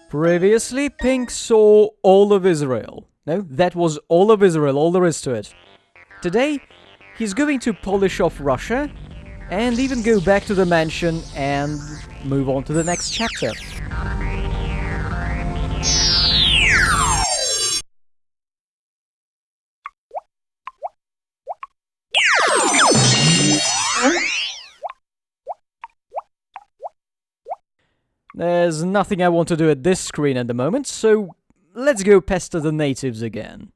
Previously, Pink saw all of Israel. No, that was all of Israel, all there is to it. Today, he's going to polish off Russia and even go back to the mansion and move on to the next chapter. There's nothing I want to do at this screen at the moment, so let's go pester the natives again.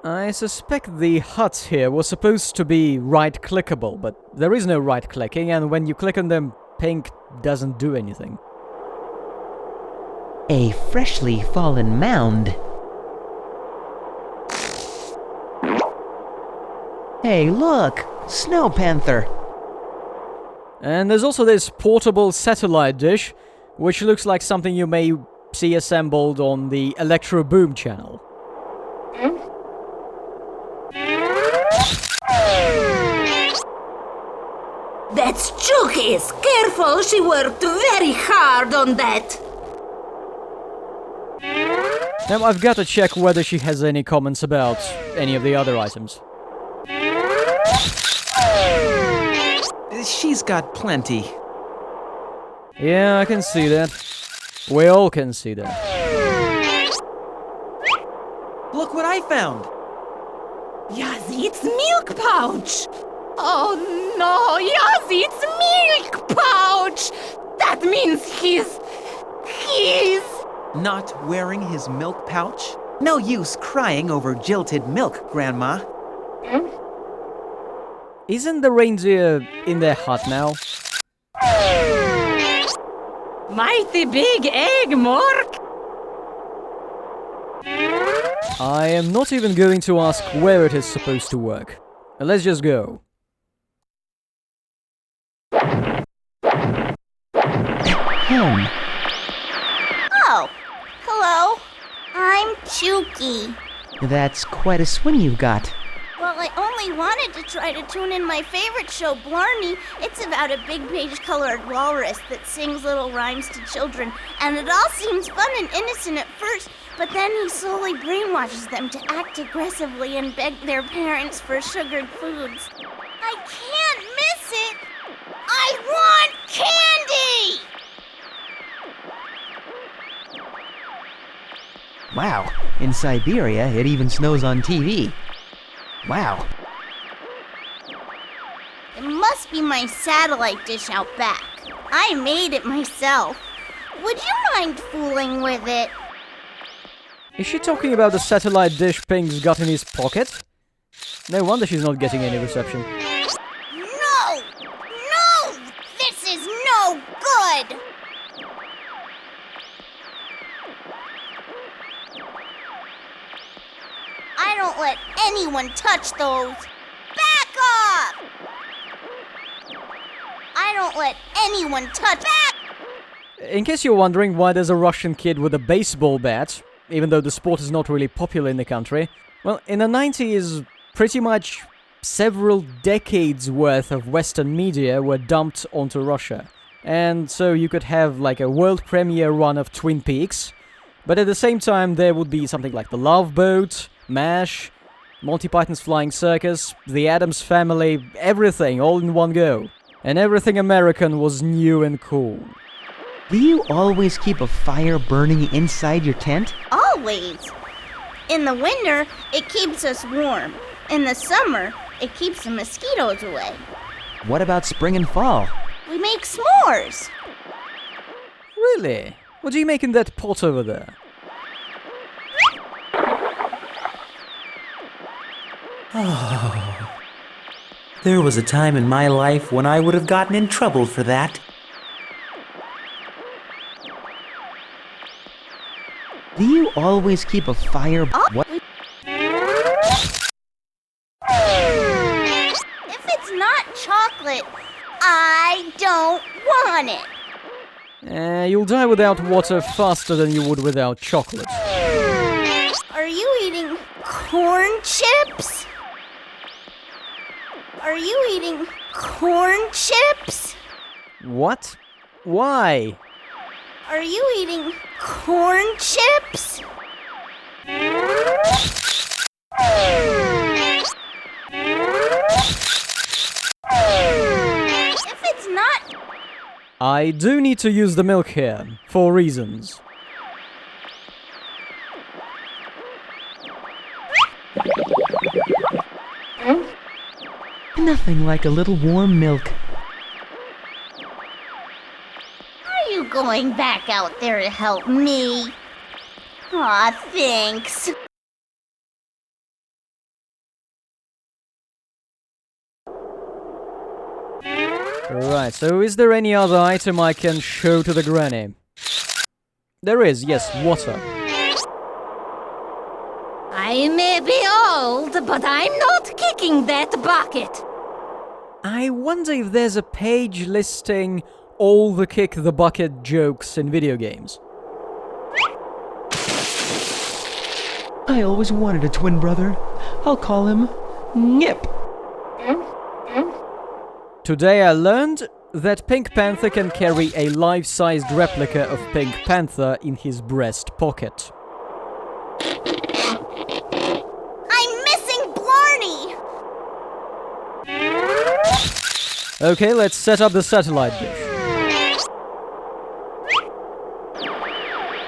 I suspect the hut here was supposed to be right-clickable, but there is no right-clicking, and when you click on them, Pink doesn't do anything. A freshly fallen mound. Hey, look! Snow Panther! And there's also this portable satellite dish, which looks like something you may see assembled on the Electro Boom channel. That's Chookies! Careful, she worked very hard on that! Now I've got to check whether she has any comments about any of the other items. She's got plenty. Yeah, I can see that. We all can see that. Look what I found! Yazzie, it's milk pouch! Oh no, Yazzie, it's milk pouch! That means he's Not wearing his milk pouch? No use crying over jilted milk, Grandma. Isn't the reindeer in their hut now? mighty big egg, Mork! I am not even going to ask where it is supposed to work. Let's just go. Home. Oh, hello. I'm Chooky. That's quite a swing you've got. Well, I only wanted to try to tune in my favorite show, Blarney. It's about a big page-colored walrus that sings little rhymes to children, and it all seems fun and innocent at first, but then he slowly brainwashes them to act aggressively and beg their parents for sugared foods. I can't miss it! I want candy! Wow, in Siberia, it even snows on TV. Wow. It must be my satellite dish out back. I made it myself. Would you mind fooling with it? Is she talking about the satellite dish Pink's got in his pocket? No wonder she's not getting any reception. No! No! This is no good! I don't let anyone touch those! Back off! I don't let anyone touch back! In case you're wondering why there's a Russian kid with a baseball bat, even though the sport is not really popular in the country, well, in the 90s, pretty much several decades worth of Western media were dumped onto Russia. And so you could have like a world premiere run of Twin Peaks, but at the same time there would be something like The Love Boat, MASH, Monty Python's Flying Circus, The Addams Family, everything all in one go. And everything American was new and cool. Do you always keep a fire burning inside your tent? Always. In the winter, it keeps us warm. In the summer, it keeps the mosquitoes away. What about spring and fall? We make s'mores. Really? What do you make in that pot over there? There was a time in my life when I would have gotten in trouble for that. Do you always keep a fire? What? If it's not chocolate, I don't want it. You'll die without water faster than you would without chocolate. Are you eating corn chips? Are you eating corn chips? What? Why? Are you eating corn chips? If it's not... I do need to use the milk here, for reasons. Nothing like a little warm milk. Are you going back out there to help me? Aw, thanks. Right, so is there any other item I can show to the granny? There is, yes, water. I may be old, but I'm not kicking that bucket. I wonder if there's a page listing all the kick the bucket jokes in video games. I always wanted a twin brother. I'll call him Nip. Today I learned that Pink Panther can carry a life-sized replica of Pink Panther in his breast pocket. I'm missing Blarney! Okay, let's set up the satellite dish.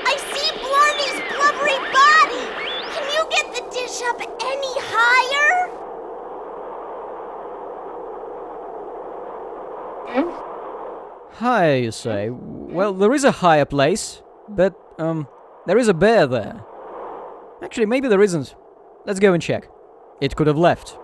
I see Blarney's blubbery body! Can you get the dish up any higher? High, you say? Well, there is a higher place, but, there is a bear there. Actually, maybe there isn't. Let's go and check. It could have left.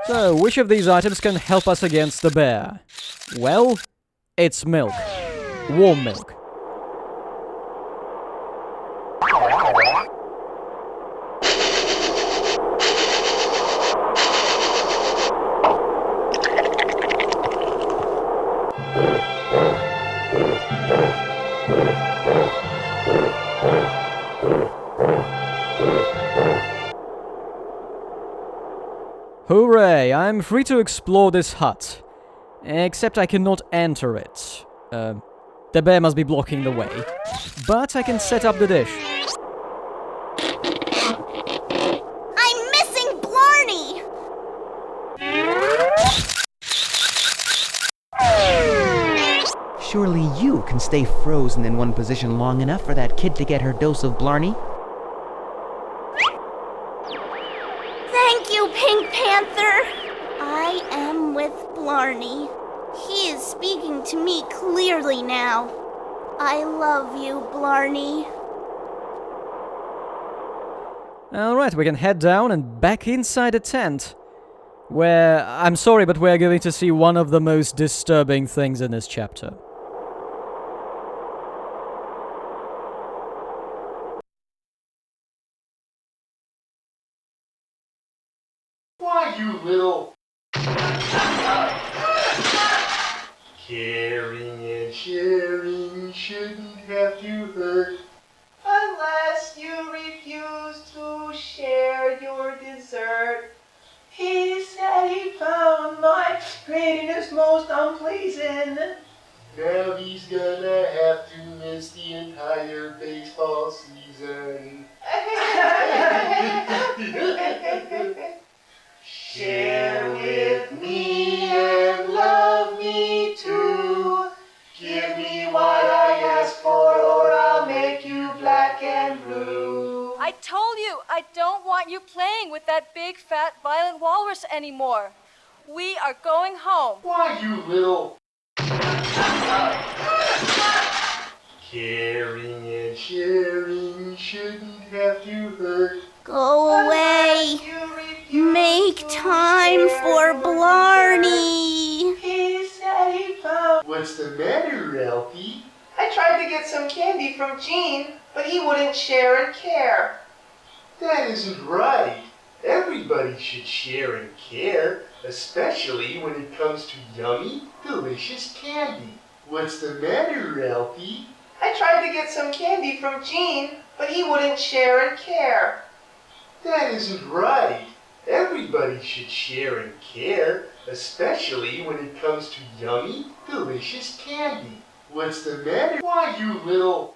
So, which of these items can help us against the bear? Well, it's milk. Warm milk. Hooray! I'm free to explore this hut. Except I cannot enter it. The bear must be blocking the way. But I can set up the dish. I'm missing Blarney! Surely you can stay frozen in one position long enough for that kid to get her dose of Blarney. Thank you, Pink Panther! I am with Blarney. He is speaking to me clearly now. I love you, Blarney. Alright, we can head down and back inside the tent. Where, I'm sorry, but we're going to see one of the most disturbing things in this chapter. Why, you little... Caring and sharing shouldn't have you hurt. Unless you refuse to share your dessert. He said he found my greediness most unpleasing. Now he's gonna have to miss the entire baseball season. Share with me and love me too. Give me what I ask for, or I'll make you black and blue. I told you, I don't want you playing with that big, fat, violent walrus anymore. We are going home. Why, you little... Caring and sharing shouldn't have you hurt. Go away. Make time for Blarney. He said he found... What's the matter, Ralphie? I tried to get some candy from Gene, but he wouldn't share and care. That isn't right. Everybody should share and care, especially when it comes to yummy, delicious candy. What's the matter, Ralphie? I tried to get some candy from Gene, but he wouldn't share and care. That isn't right. Everybody should share and care, especially when it comes to yummy, delicious candy. What's the matter? Why, you little...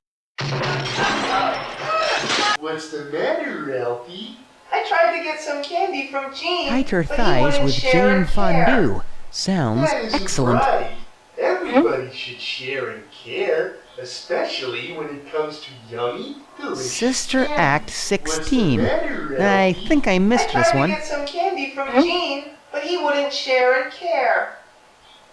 What's the matter, Ralphie? I tried to get some candy from Jean, Tighter but he thighs wouldn't with share Jane and care. Fondue. Sounds That isn't excellent. right. Everybody should share and care, especially when it comes to yummy, delicious Sister candy. Act What's 16. the matter, I Ralphie? think I missed I this tried one. to get some candy from Jean, but he wouldn't share and care.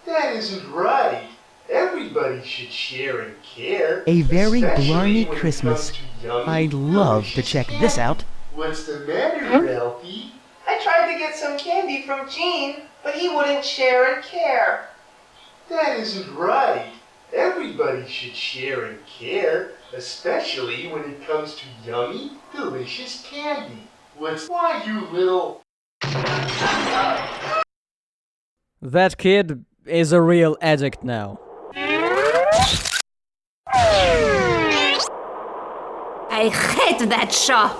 That isn't right. Everybody should share and care. A very especially Blarney when it Christmas. comes to yummy, I'd love to delicious check candy. this out. What's the matter, Ralphie? I tried to get some candy from Jean, but he wouldn't share and care. That isn't right. Everybody should share and care, especially when it comes to yummy, delicious candy. Why, you little... That kid is a real addict now. I hate that show.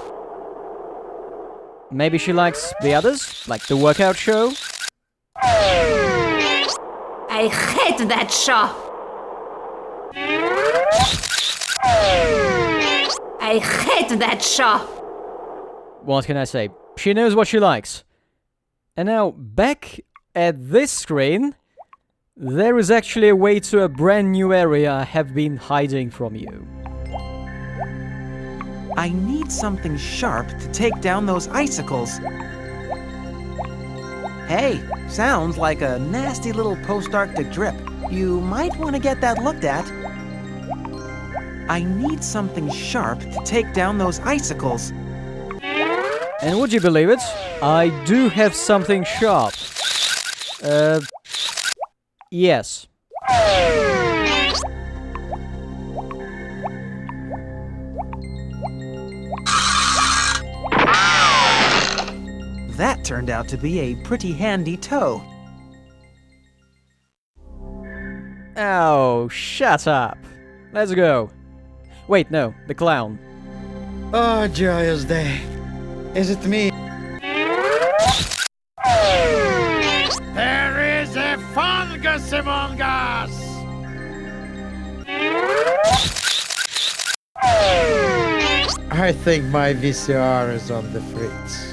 Maybe she likes the others, like the workout show? I hate that show. I hate that show. What can I say? She knows what she likes. And now, back at this screen, there is actually a way to a brand new area I have been hiding from you. I need something sharp to take down those icicles. Hey, sounds like a nasty little post-Arctic drip. You might want to get that looked at. I need something sharp to take down those icicles. And would you believe it? I do have something sharp. Yes. That turned out to be a pretty handy toe. Oh, shut up. Let's go. Wait, no, the clown. Oh, joyous day. Is it me? There is a fungus among us! I think my VCR is on the fritz.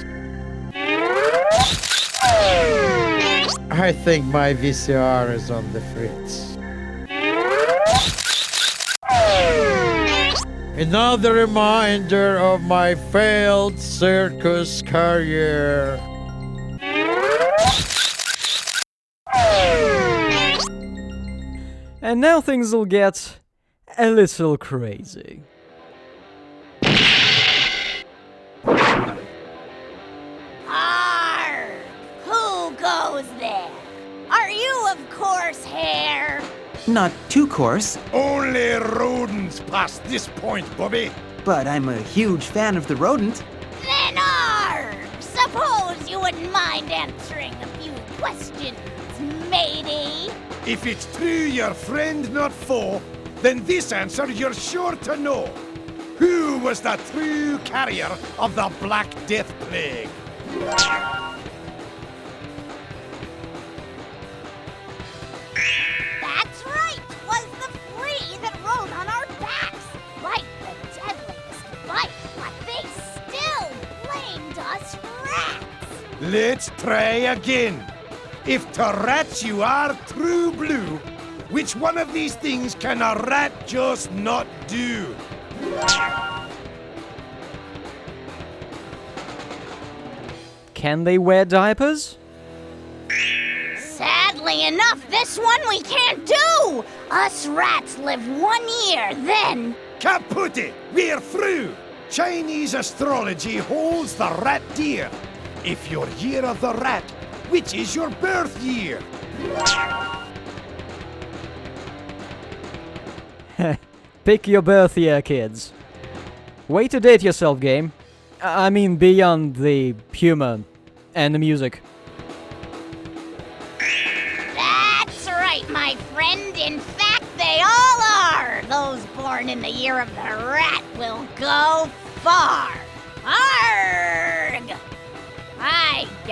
I think my VCR is on the fritz. Another reminder of my failed circus career. And now things will get a little crazy. Arr! Who goes there? Are you, of course, Hare? Not too coarse, Only rodents past this point, Bobby. but I'm a huge fan of the rodent. Then arr! Suppose you wouldn't mind answering a few questions, matey? If it's true you're friend, not foe, then this answer you're sure to know. Who was the true carrier of the Black Death Plague? That's right, 'twas the flea that rode on our backs, like the deadliest bite, but they still blamed us rats. Let's try again. If to rats you are true blue, which one of these things can a rat just not do? Can they wear diapers? Sadly enough, this one we can't do. Us rats live 1 year, then. Kaput! We're through! Chinese astrology holds the rat dear. If your year of the rat, which is your birth year? Pick your birth year, kids. Way to date yourself, game. I mean, beyond the humor and the music. That's right, my friend. In fact, they all are. Those born in the year of the rat will go far. Arr!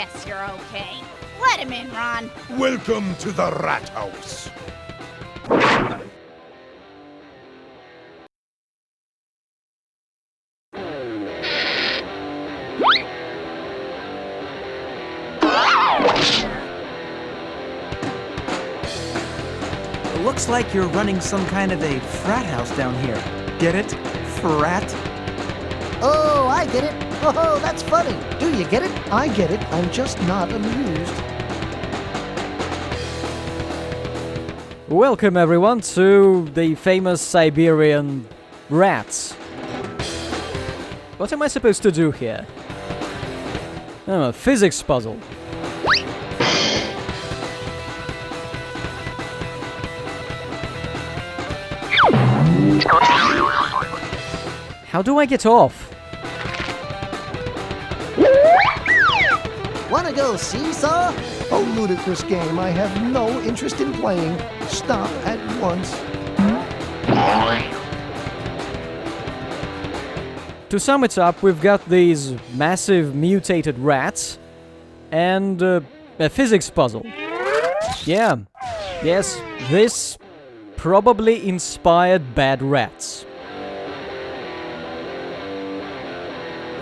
guess you're okay. Let him in, Ron. Welcome to the rat house. Looks like you're running some kind of a frat house down here. Get it? Frat? Oh, I get it. Oh, that's funny. Do you get it? I get it. I'm just not amused. Welcome everyone to the famous Siberian rats. What am I supposed to do here? Oh, a physics puzzle. How do I get off? Wanna go seesaw? Oh, ludicrous game. I have no interest in playing. Stop at once. To sum it up, we've got these massive mutated rats and a physics puzzle. Yeah, yes, this probably inspired bad rats.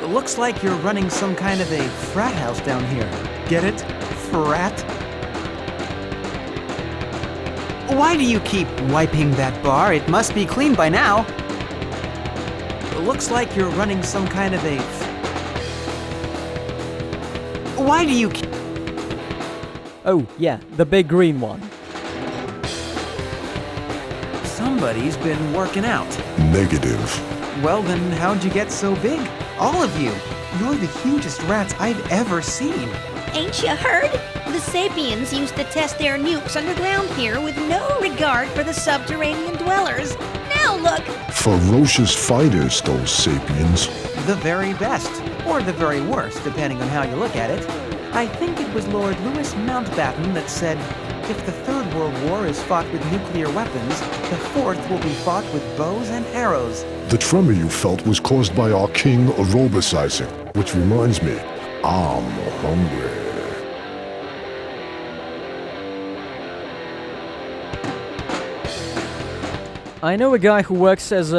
Looks like you're running some kind of a frat house down here. Get it? Frat? Why do you keep wiping that bar? It must be clean by now. Looks like you're running some kind of a... Why do you keep... Oh, yeah, the big green one. Somebody's been working out. Negative. Well, then how'd you get so big? All of you. You're the hugest rats I've ever seen. Ain't you heard? The Sapiens used to test their nukes underground here with no regard for the subterranean dwellers. Now look! Ferocious fighters, those Sapiens. The very best, or the very worst, depending on how you look at it. I think it was Lord Louis Mountbatten that said, if the Third World War is fought with nuclear weapons, the Fourth will be fought with bows and arrows. The tremor you felt was caused by our king aerobicizing, which reminds me, I'm hungry. I know a guy who works as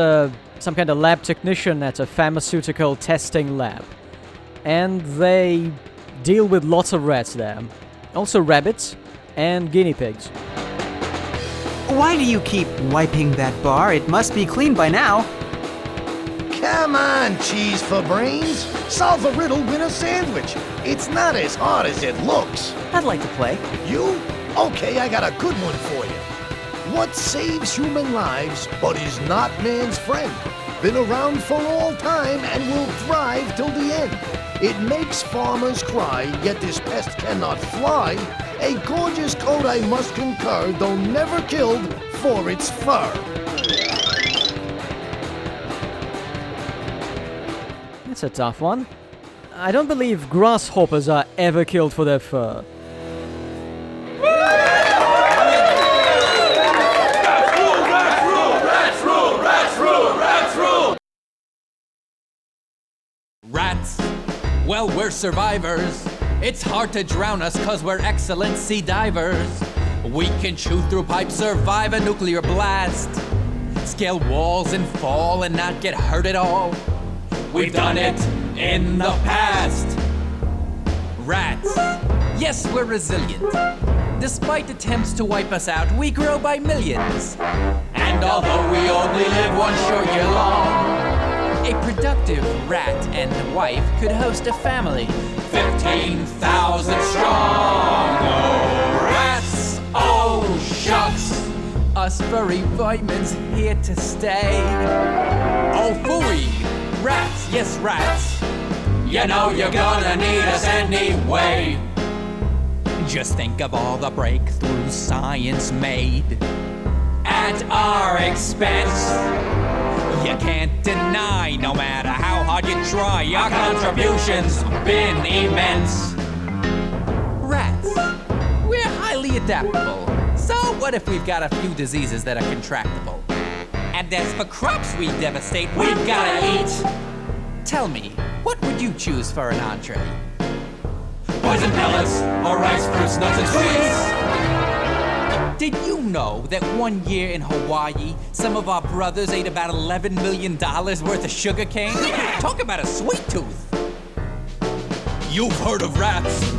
some kind of lab technician at a pharmaceutical testing lab. And they deal with lots of rats there. Also rabbits and guinea pigs. Why do you keep wiping that bar? It must be clean by now. Come on, cheese for brains. Solve a riddle, win a sandwich. It's not as hard as it looks. I'd like to play. You? Okay, I got a good one for you. What saves human lives but is not man's friend? Been around for all time and will thrive till the end. It makes farmers cry, yet this pest cannot fly. A gorgeous coat I must concur, though never killed for its fur. That's a tough one. I don't believe grasshoppers are ever killed for their fur. Rats, well, we're survivors. It's hard to drown us cause we're excellent sea divers. We can chew through pipes, survive a nuclear blast, scale walls and fall and not get hurt at all. We've done it in the past. Rats, yes, we're resilient. Despite attempts to wipe us out, we grow by millions. And although we only live one short year long, a productive rat and wife could host a family 15,000 strong. Oh, rats, oh, shucks. Us furry vitamins here to stay. Oh, phooey, rats, yes, rats. You know you're gonna need us anyway. Just think of all the breakthroughs science made at our expense. You can't deny, no matter how hard you try, our contribution's been immense. Rats, we're highly adaptable. So what if we've got a few diseases that are contractable? And as for crops we devastate, we've gotta eat. Tell me, what would you choose for an entree? poison pellets, or rice, fruits, nuts, and sweets. Did you know that one year in Hawaii, some of our brothers ate about $11 million worth of sugar cane? Talk about a sweet tooth. You've heard of rats,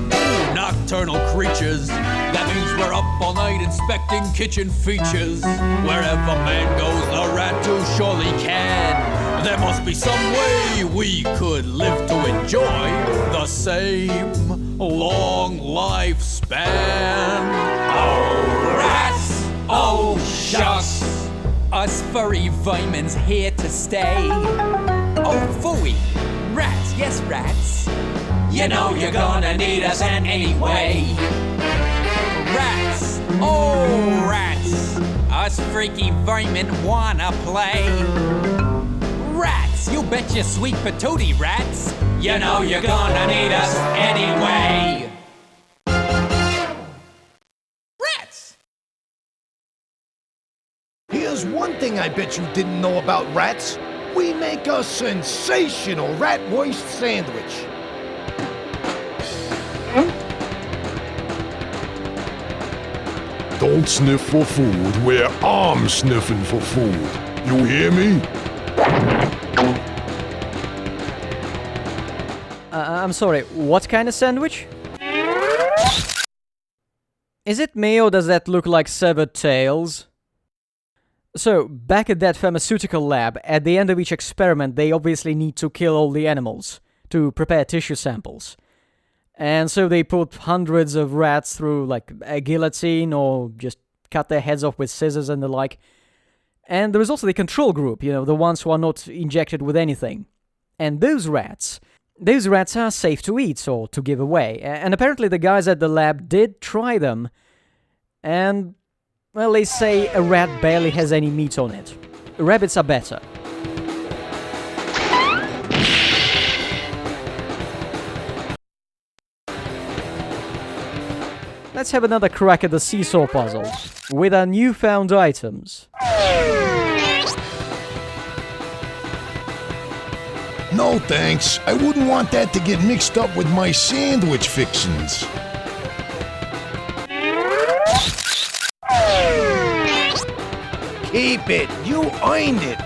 nocturnal creatures. That means we're up all night inspecting kitchen features. Wherever man goes, the rat too surely can. There must be some way we could live to enjoy the same long lifespan. Oh, rats! Oh, shucks! Us furry vermin's here to stay. Oh, phooey! Rats, yes, rats. You know you're gonna need us anyway. Rats, oh rats, us freaky vermin wanna play. Rats, you bet your sweet patootie rats. You know you're gonna need us anyway. Rats! Here's one thing I bet you didn't know about rats. We make a sensational rat roast sandwich. Don't sniff for food where I'm sniffing for food. You hear me? I'm sorry, what kind of sandwich? Is it me or does that look like severed tails? So, back at that pharmaceutical lab, at the end of each experiment they obviously need to kill all the animals to prepare tissue samples. And so they put hundreds of rats through like a guillotine or just cut their heads off with scissors and the like. And there is also the control group, you know, the ones who are not injected with anything. And those rats are safe to eat or to give away. And apparently the guys at the lab did try them. And, well, they say a rat barely has any meat on it. Rabbits are better. Let's have another crack at the seesaw puzzle, with our newfound items. No thanks, I wouldn't want that to get mixed up with my sandwich fixins'. Keep it, you earned it.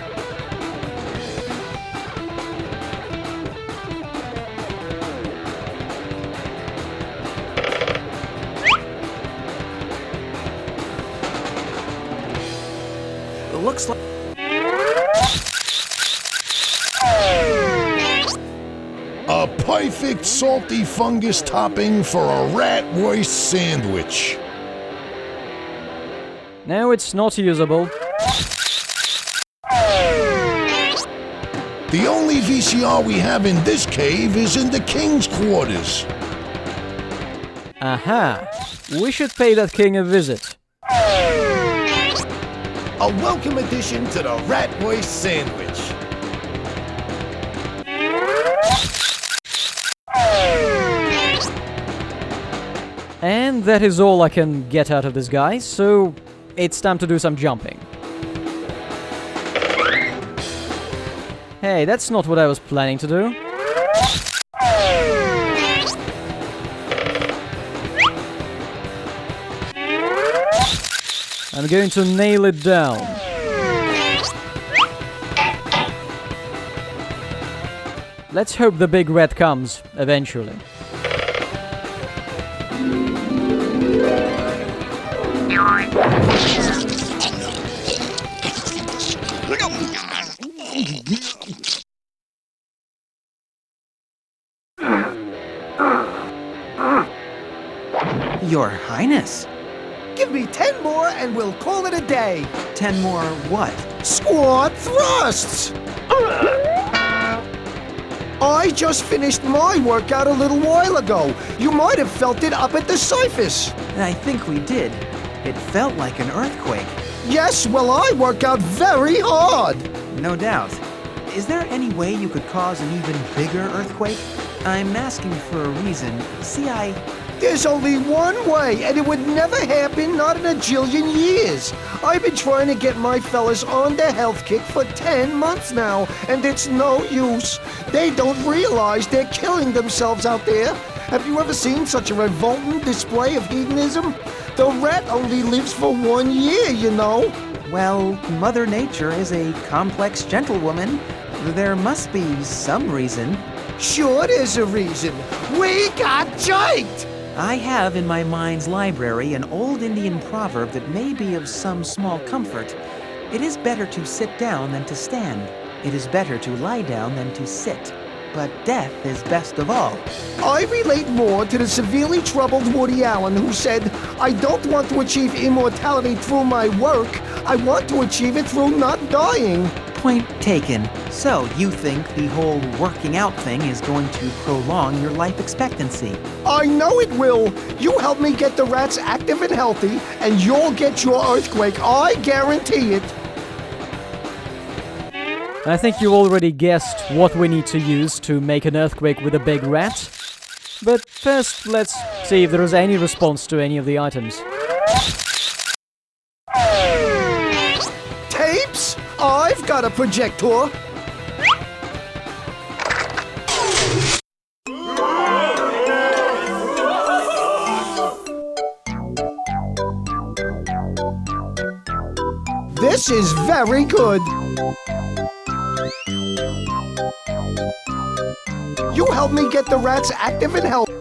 Looks like a perfect salty fungus topping for a rat roast sandwich. No, it's not usable. The only VCR we have in this cave is in the king's quarters. Aha! We should pay that king a visit. A welcome addition to the rat roast sandwich. And that is all I can get out of this guy, so it's time to do some jumping. Hey, that's not what I was planning to do. I'm going to nail it down. Let's hope the big rat comes, eventually. Your Highness. Give me 10 more and we'll call it a day. 10 more what? Squat thrusts! I just finished my workout a little while ago. You might have felt it up at the surface. I think we did. It felt like an earthquake. Yes, well, I work out very hard. No doubt. Is there any way you could cause an even bigger earthquake? I'm asking for a reason. See, There's only one way, and it would never happen, not in a jillion years. I've been trying to get my fellas on the health kick for 10 months now, and it's no use. They don't realize they're killing themselves out there. Have you ever seen such a revolting display of hedonism? The rat only lives for 1 year, you know. Well, Mother Nature is a complex gentlewoman. There must be some reason. Sure there's a reason. We got jiked! I have in my mind's library an old Indian proverb that may be of some small comfort. It is better to sit down than to stand. It is better to lie down than to sit. But death is best of all. I relate more to the severely troubled Woody Allen who said, I don't want to achieve immortality through my work. I want to achieve it through not dying. Point taken. So, you think the whole working out thing is going to prolong your life expectancy? I know it will. You help me get the rats active and healthy, and you'll get your earthquake. I guarantee it. I think you already guessed what we need to use to make an earthquake with a big rat. But first, let's see if there is any response to any of the items. Tapes? I've got a projector. This is very good. You help me get the rats active and healthy.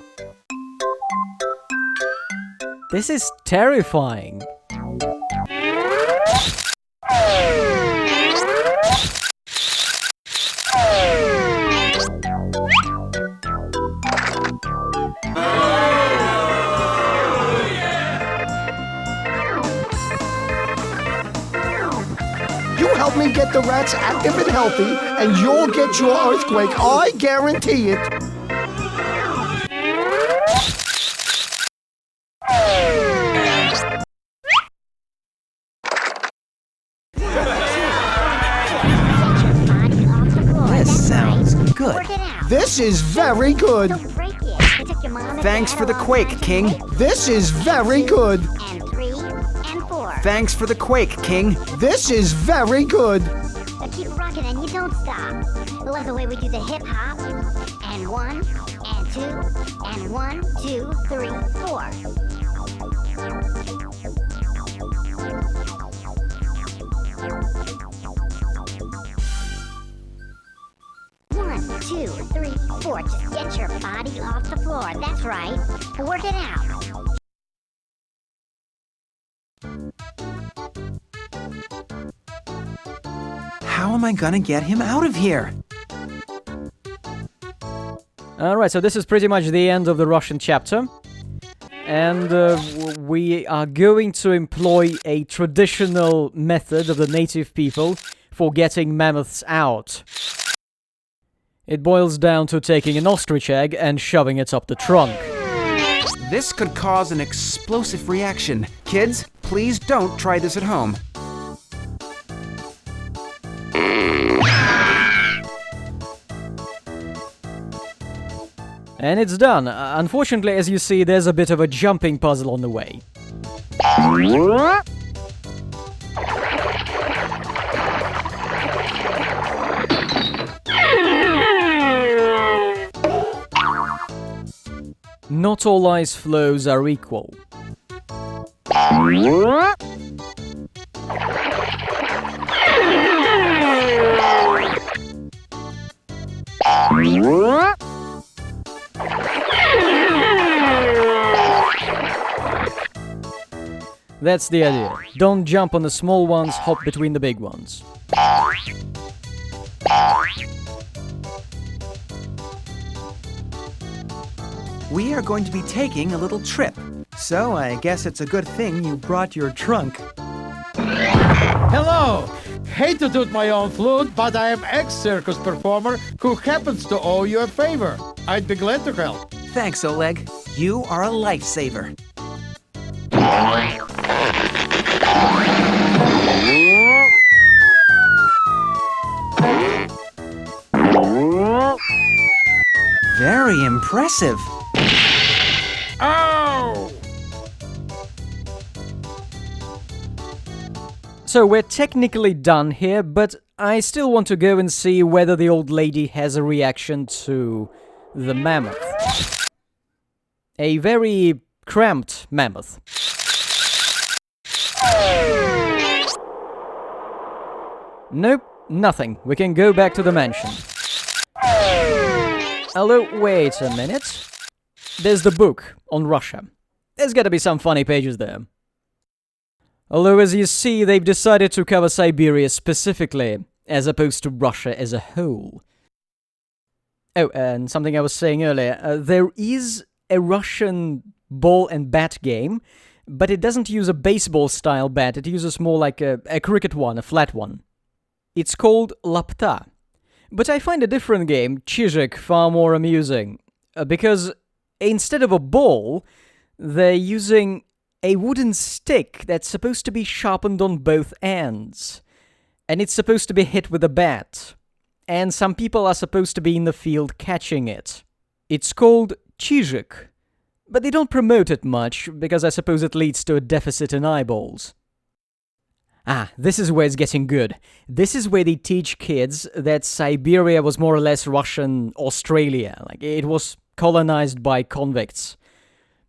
This is terrifying. You help me get the rats active and healthy, and you'll get your earthquake. I guarantee it. This sounds good. This is very good. Thanks for the quake, King. This is very good. And 3 and 4. Thanks for the quake, King. This is very good. But keep rocking and you don't stop. Love the way we do the hip hop. And 1 and 2 and 1, 2, 3, 4. One, 2, 3, 4. Just get your body off the floor. That's right. Work it out. How am I gonna get him out of here? Alright, so this is pretty much the end of the Russian chapter. And we are going to employ a traditional method of the native people for getting mammoths out. It boils down to taking an ostrich egg and shoving it up the trunk. This could cause an explosive reaction. Kids, please don't try this at home. And it's done. Unfortunately, as you see, there's a bit of a jumping puzzle on the way. Not all ice flows are equal. That's the idea. Don't jump on the small ones, hop between the big ones. We are going to be taking a little trip, so I guess it's a good thing you brought your trunk. Hello! Hate to toot my own flute, but I am ex-circus performer who happens to owe you a favor. I'd be glad to help. Thanks, Oleg. You are a lifesaver. Very impressive. Ow! So we're technically done here, but I still want to go and see whether the old lady has a reaction to the mammoth. A very cramped mammoth. Nope, nothing. We can go back to the mansion. Although, wait a minute. There's the book on Russia. There's gotta be some funny pages there. Although, as you see, they've decided to cover Siberia specifically, as opposed to Russia as a whole. Oh, and something I was saying earlier. There is a Russian ball and bat game, but it doesn't use a baseball-style bat. It uses more like a cricket one, a flat one. It's called Lapta. But I find a different game, Chizhik, far more amusing. Because instead of a ball, they're using a wooden stick that's supposed to be sharpened on both ends. And it's supposed to be hit with a bat. And some people are supposed to be in the field catching it. It's called Chizhik. But they don't promote it much, because I suppose it leads to a deficit in eyeballs. Ah, this is where it's getting good. This is where they teach kids that Siberia was more or less Russian Australia. Like, it was colonized by convicts.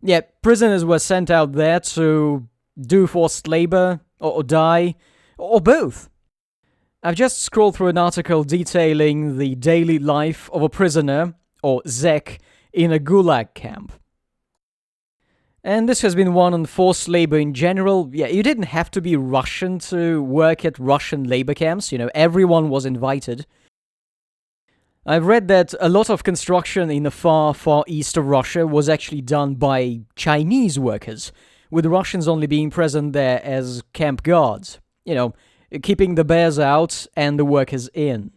Yeah, prisoners were sent out there to do forced labor, or die, or both. I've just scrolled through an article detailing the daily life of a prisoner, or zek, in a gulag camp. And this has been one on forced labor in general. Yeah, you didn't have to be Russian to work at Russian labor camps. You know, everyone was invited. I've read that a lot of construction in the far, far east of Russia was actually done by Chinese workers, with Russians only being present there as camp guards. You know, keeping the bears out and the workers in.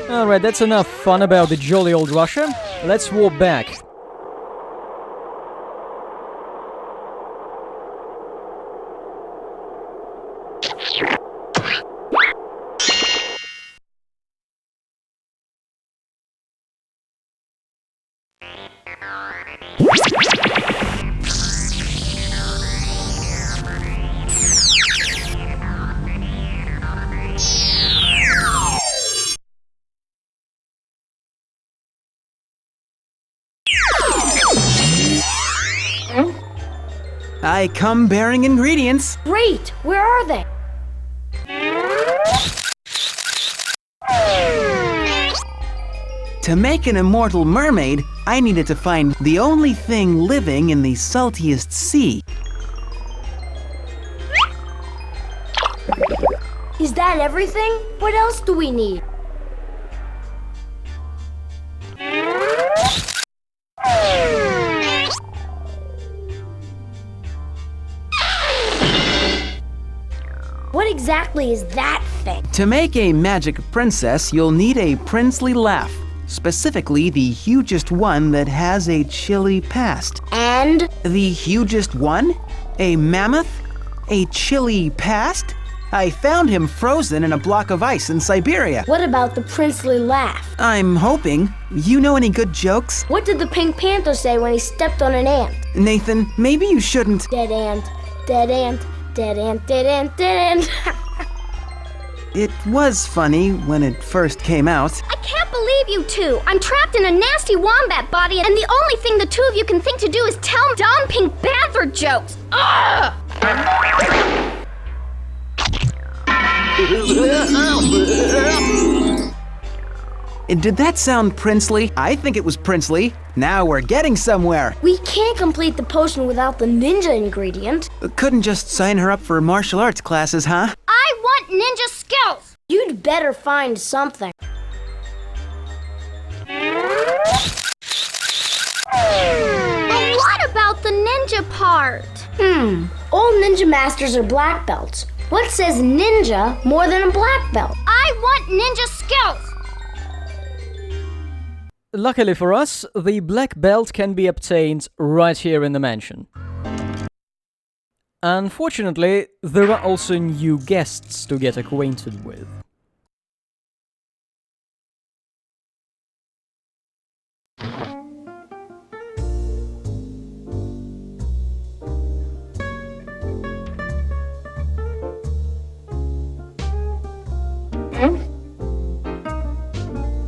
Alright, that's enough fun about the jolly old Russia. Let's walk back. I come bearing ingredients. Great! Where are they? To make an immortal mermaid, I needed to find the only thing living in the saltiest sea. Is that everything? What else do we need? What exactly is that thing? To make a magic princess, you'll need a princely laugh. Specifically, the hugest one that has a chilly past. And? The hugest one? A mammoth? A chilly past? I found him frozen in a block of ice in Siberia. What about the princely laugh? I'm hoping. You know any good jokes? What did the Pink Panther say when he stepped on an ant? Nathan, maybe you shouldn't. Dead ant, dead ant, dead ant, dead ant, dead ant. It was funny when it first came out. I can't believe you two. I'm trapped in a nasty wombat body, and the only thing the two of you can think to do is tell dumb Pink Panther jokes. Ugh! Did that sound princely? I think it was princely. Now we're getting somewhere. We can't complete the potion without the ninja ingredient. Couldn't just sign her up for martial arts classes, huh? I want ninja skills! You'd better find something. But what about the ninja part? All ninja masters are black belts. What says ninja more than a black belt? I want ninja skills! Luckily for us, the black belt can be obtained right here in the mansion. Unfortunately, there are also new guests to get acquainted with.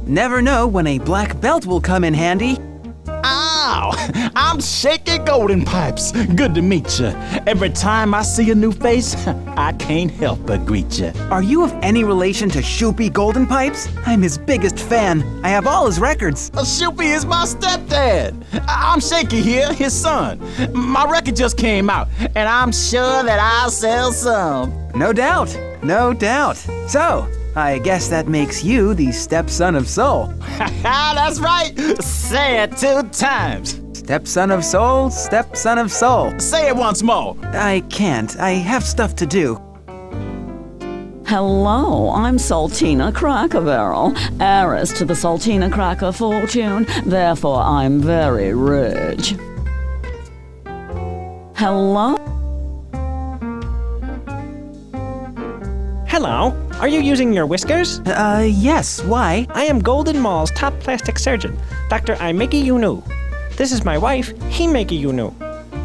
Never know when a black belt will come in handy. Ah, Wow, I'm Shaky Golden Pipes. Good to meet you. Every time I see a new face, I can't help but greet you. Are you of any relation to Shoopy Golden Pipes? I'm his biggest fan. I have all his records. Shoopy is my stepdad. I'm Shaky here, his son. My record just came out, and I'm sure that I'll sell some. No doubt, no doubt. So, I guess that makes you the stepson of Soul. That's right. Say it 2 times. Stepson of Soul, stepson of Soul. Say it once more. I can't. I have stuff to do. Hello, I'm Saltina Cracker Barrel, heiress to the Saltina Cracker fortune. Therefore, I'm very rich. Hello? Hello, are you using your whiskers? Yes, why? I am Golden Mall's top plastic surgeon, Dr. Imeki Yunu. This is my wife, Himeki Yunu.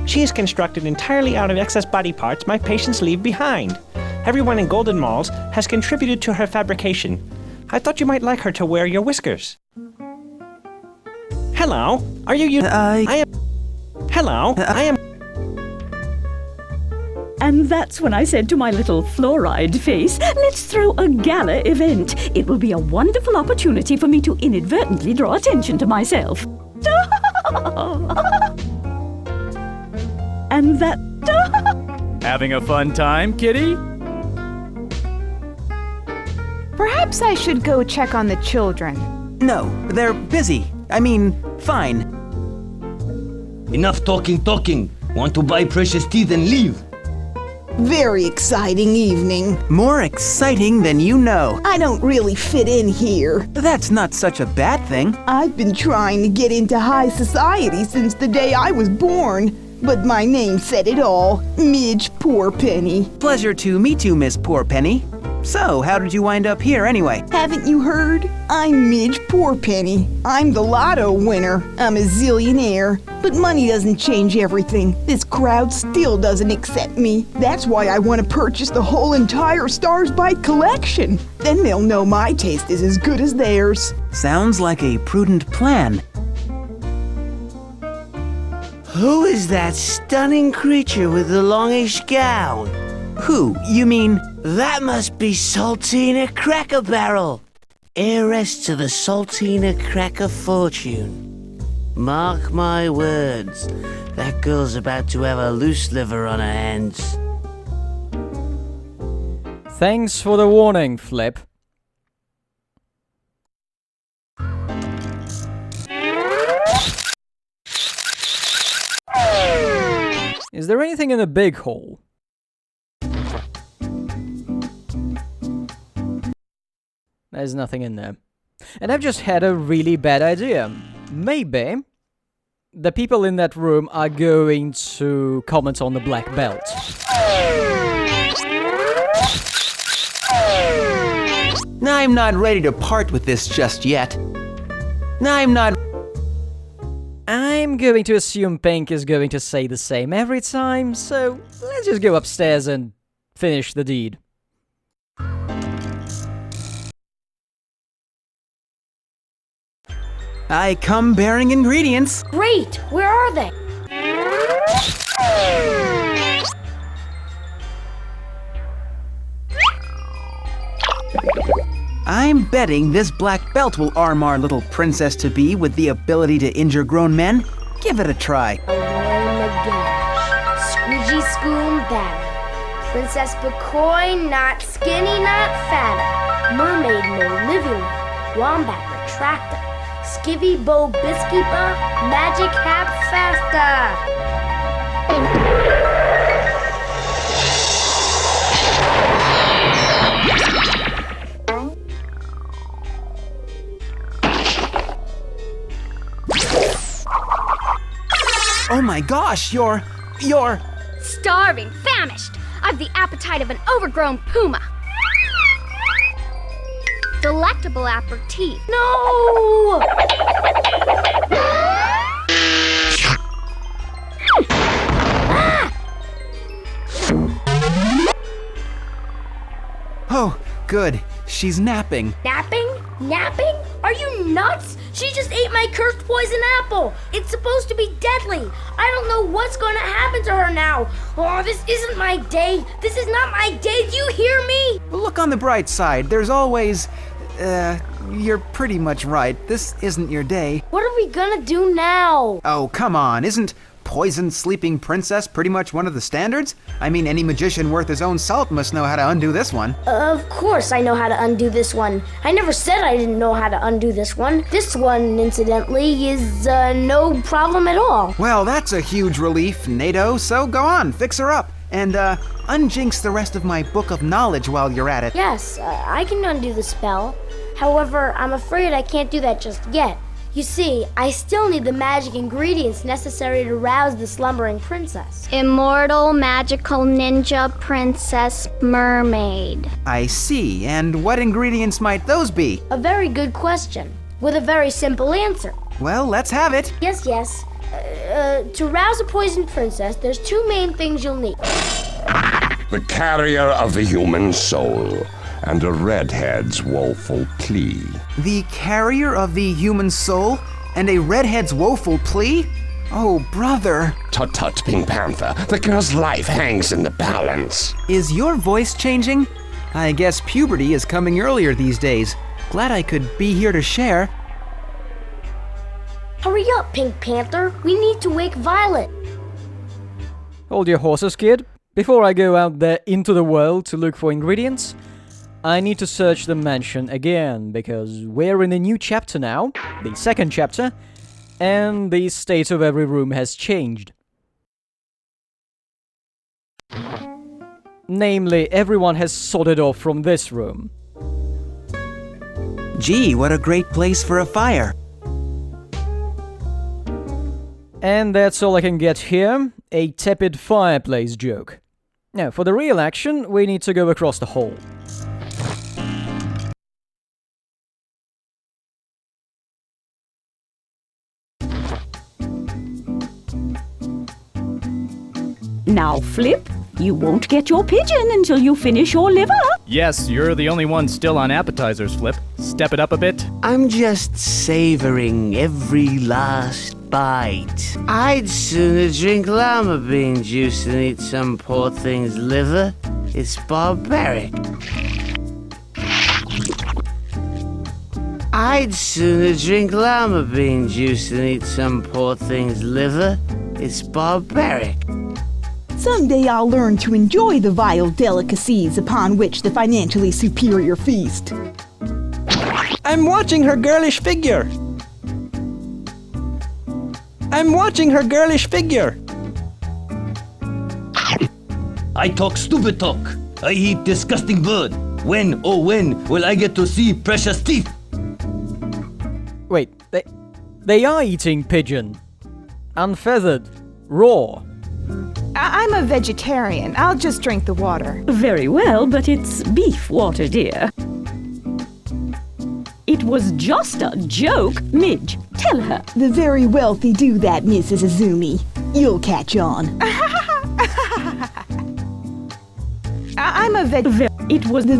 She is constructed entirely out of excess body parts my patients leave behind. Everyone in Golden Malls has contributed to her fabrication. I thought you might like her to wear your whiskers. Hello, are you using... Hello, I am... And that's when I said to my little fluoride face, let's throw a gala event. It will be a wonderful opportunity for me to inadvertently draw attention to myself. And that... Having a fun time, kitty? Perhaps I should go check on the children. No, they're busy. I mean, fine. Enough talking. Want to buy precious teeth and leave. Very exciting evening. More exciting than you know. I don't really fit in here. That's not such a bad thing. I've been trying to get into high society since the day I was born. But my name said it all. Midge Poorpenny. Pleasure to meet you, Miss Poorpenny. So, how did you wind up here anyway? Haven't you heard? I'm Midge Poorpenny. I'm the lotto winner. I'm a zillionaire. But money doesn't change everything. This crowd still doesn't accept me. That's why I want to purchase the whole entire Stars Bite collection. Then they'll know my taste is as good as theirs. Sounds like a prudent plan. Who is that stunning creature with the longish gown? Who? You mean... That must be Saltina Cracker Barrel, heiress to the Saltina Cracker fortune. Mark my words, that girl's about to have a loose liver on her hands. Thanks for the warning, Flip. Is there anything in the big hole? There's nothing in there. And I've just had a really bad idea. Maybe the people in that room are going to comment on the black belt. I'm not ready to part with this just yet. I'm going to assume Pink is going to say the same every time, so let's just go upstairs and finish the deed. I come bearing ingredients. Great! Where are they? I'm betting this black belt will arm our little princess-to-be with the ability to injure grown men. Give it a try. Squidgy Schoon Banner. Princess Bacoy, not skinny, not fatter. Mermaid no living one. Wombat retractor. Skivvy Bo Bisky Ba, Magic Hap Faster! Oh my gosh, you're... Starving, famished. I've the appetite of an overgrown puma. Delectable aperitif. No! Oh, good. She's napping. Napping? Napping? Are you nuts? She just ate my cursed poison apple. It's supposed to be deadly. I don't know what's going to happen to her now. Oh, this isn't my day. This is not my day. Do you hear me? Well, look on the bright side. There's always... you're pretty much right. This isn't your day. What are we gonna do now? Oh, come on. Isn't poisoned sleeping princess pretty much one of the standards? I mean, any magician worth his own salt must know how to undo this one. Of course I know how to undo this one. I never said I didn't know how to undo this one. This one, incidentally, is no problem at all. Well, that's a huge relief, NATO, so go on, fix her up. And, unjinx the rest of my book of knowledge while you're at it. Yes, I can undo the spell. However, I'm afraid I can't do that just yet. You see, I still need the magic ingredients necessary to rouse the slumbering princess. Immortal magical ninja princess mermaid. I see, and what ingredients might those be? A very good question, with a very simple answer. Well, let's have it. Yes. To rouse a poisoned princess, there's two main things you'll need. The carrier of the human soul, and a redhead's woeful plea. The carrier of the human soul, and a redhead's woeful plea? Oh, brother. Tut-tut, Pink Panther. The girl's life hangs in the balance. Is your voice changing? I guess puberty is coming earlier these days. Glad I could be here to share. Hurry up, Pink Panther. We need to wake Violet. Hold your horses, kid. Before I go out there into the world to look for ingredients, I need to search the mansion again, because we're in a new chapter now, the second chapter, and the state of every room has changed. Namely, everyone has sodded off from this room. Gee, what a great place for a fire. And that's all I can get here, a tepid fireplace joke. Now, for the real action, we need to go across the hall. Now, Flip, you won't get your pigeon until you finish your liver. Yes, you're the only one still on appetizers, Flip. Step it up a bit. I'm just savoring every last bite. I'd sooner drink llama bean juice than eat some poor thing's liver. It's barbaric. I'd sooner drink llama bean juice than eat some poor thing's liver. It's barbaric. Someday I'll learn to enjoy the vile delicacies upon which the financially superior feast. I'm watching her girlish figure. I'm watching her girlish figure. I talk stupid talk. I eat disgusting bird. When, oh when, will I get to see precious teeth? Wait, they are eating pigeon. Unfeathered. Raw. I'm a vegetarian. I'll just drink the water. Very well, but it's beef water, dear. It was just a joke. Midge, tell her. The very wealthy do that, Mrs. Azumi. You'll catch on. I'm a It was the...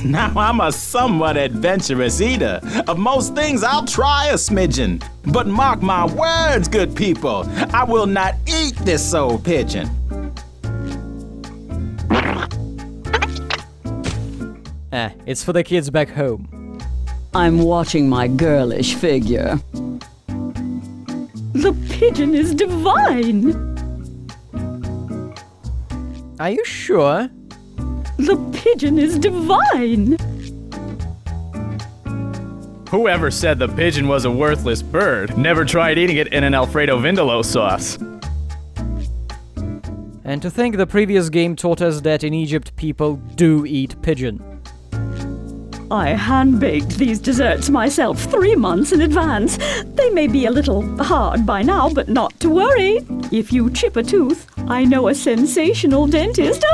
Now I'm a somewhat adventurous eater. Of most things, I'll try a smidgen. But mark my words, good people, I will not eat this old pigeon. It's for the kids back home. I'm watching my girlish figure. The pigeon is divine. Are you sure? The pigeon is divine. Whoever said the pigeon was a worthless bird never tried eating it in an Alfredo Vindaloo sauce. And to think the previous game taught us that in Egypt people do eat pigeon. I hand-baked these desserts myself 3 months in advance. They may be a little hard by now, but not to worry. If you chip a tooth, I know a sensational dentist.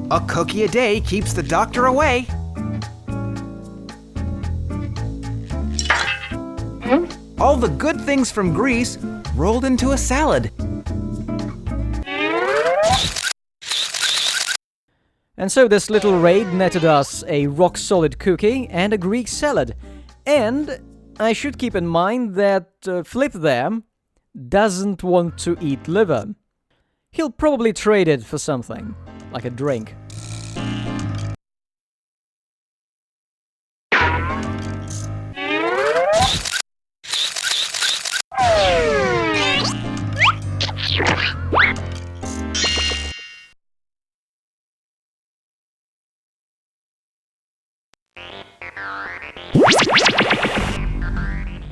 A cookie a day keeps the doctor away. All the good things from Greece rolled into a salad. And so this little raid netted us a rock-solid cookie and a Greek salad. And I should keep in mind that Flip there doesn't want to eat liver. He'll probably trade it for something, like a drink.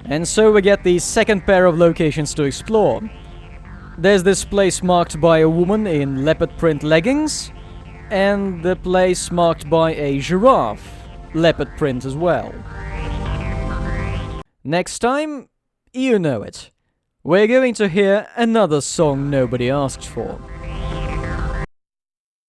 And so we get the second pair of locations to explore. There's this place marked by a woman in leopard print leggings, and the place marked by a giraffe, leopard print as well. Next time, you know it. We're going to hear another song nobody asked for.